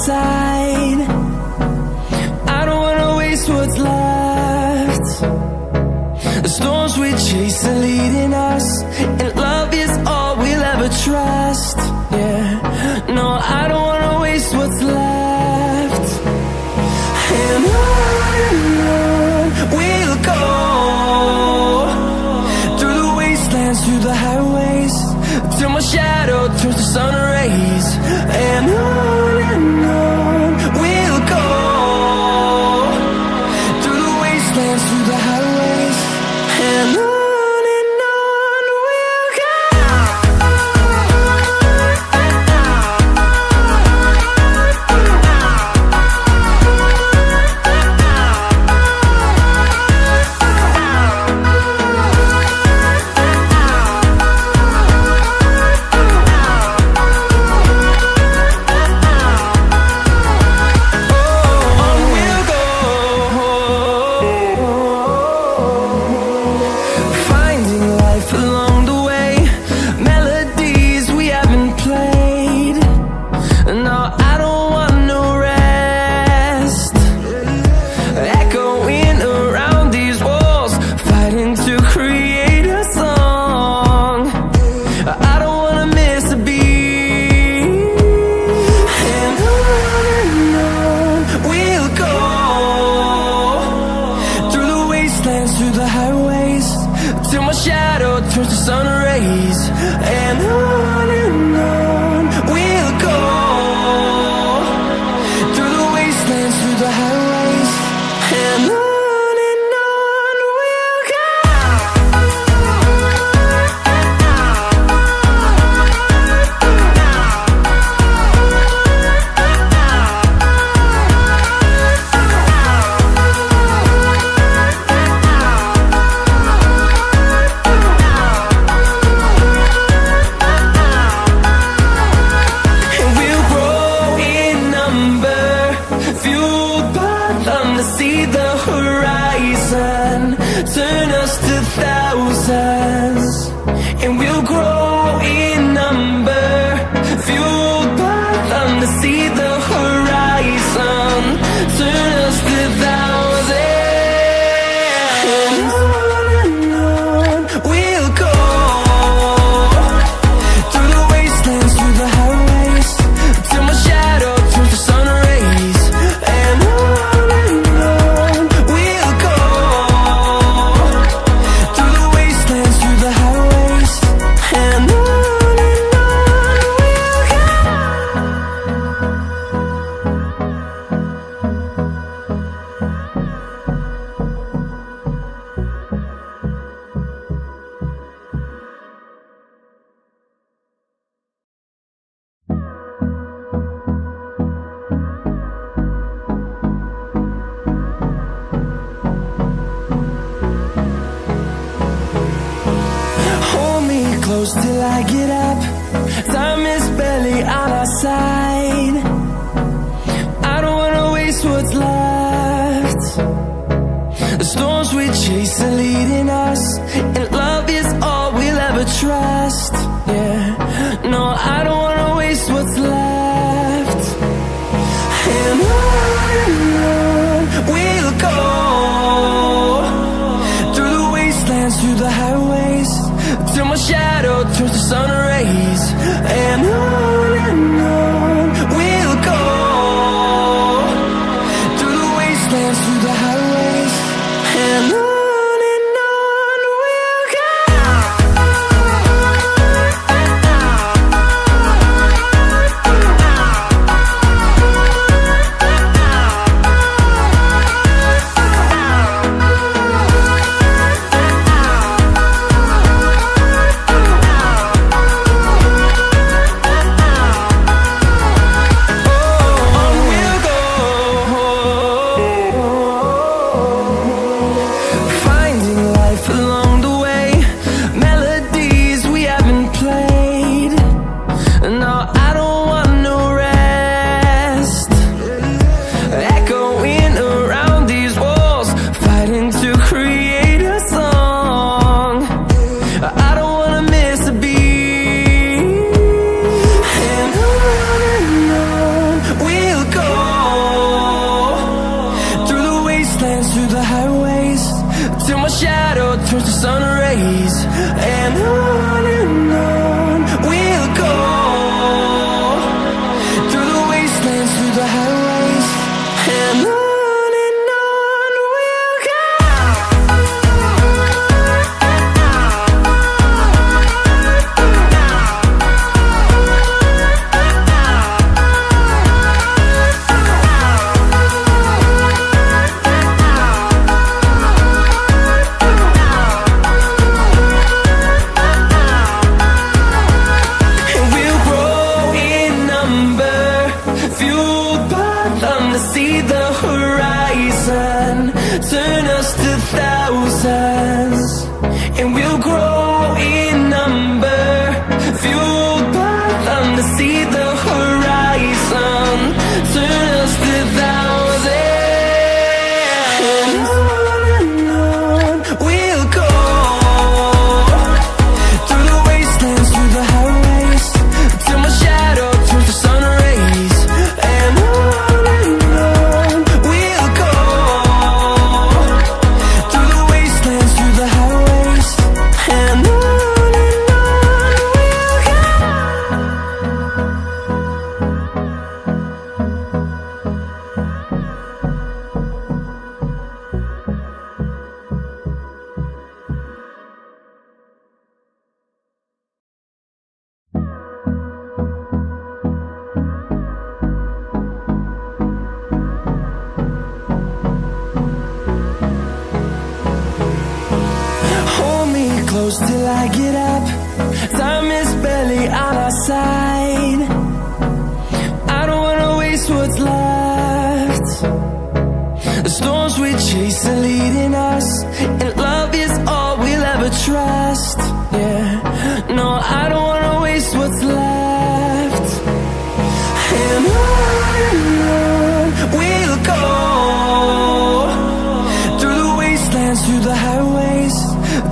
side. I don't wanna waste what's left. The storms we chase are leading us, and love is all we'll ever trust. Yeah, no, I don't wanna waste what's left. And on we'll go, through the wastelands, through the highways, till my shadow turns to sun rays. And on we'll go, through the wastelands, through the highways, and on we'll go. Through the highways, till my shadow turns to sun rays. And on we'll go, through the wastelands, through the highways, and on we'll go. See the horizon turn us to thousands, and we'll grow in number, fueled by them to see the horizon turn us to thousands. And on we'll go, through the wastelands, through the highways, till my shadow turns to sun rays. And close till I get up, time is barely on our side. I don't wanna waste what's left. The storms we chase are leading us, and love is all we'll ever trust. Yeah, no, I don't wanna waste what's left. And on we'll go, through the wastelands, through the highways, till my shadow turns to sun rays. And on we'll go, through the wastelands, through the highways, and on we'll go. till I get up. Time is barely on our side. I don't wanna waste what's left. The storms we chase are leading us, and love is all we'll ever trust. Yeah, no, I don't wanna waste what's left. And on we'll go, through the wastelands, through the highways,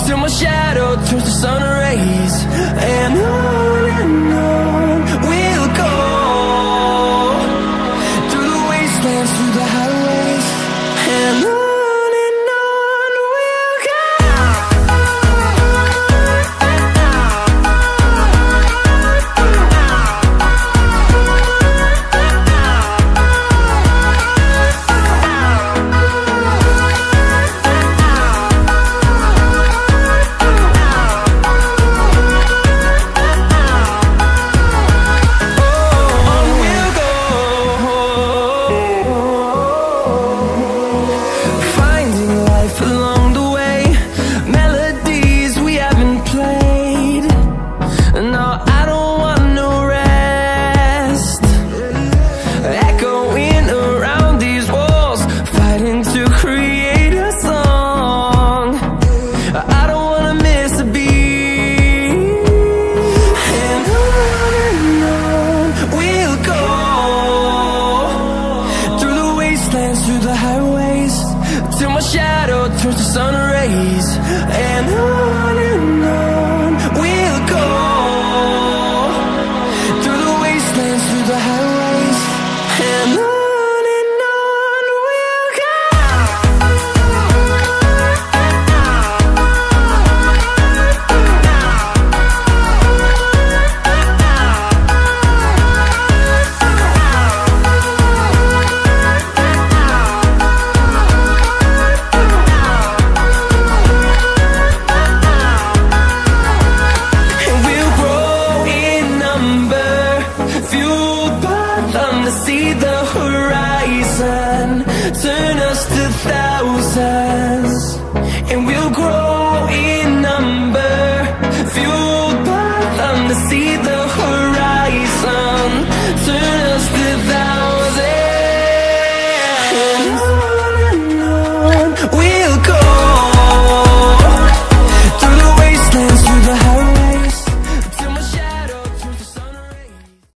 till my shadow turns to sun rays. And on we'll go, through the wastelands, through the highways, and on we'll go. To create a song, I don't wanna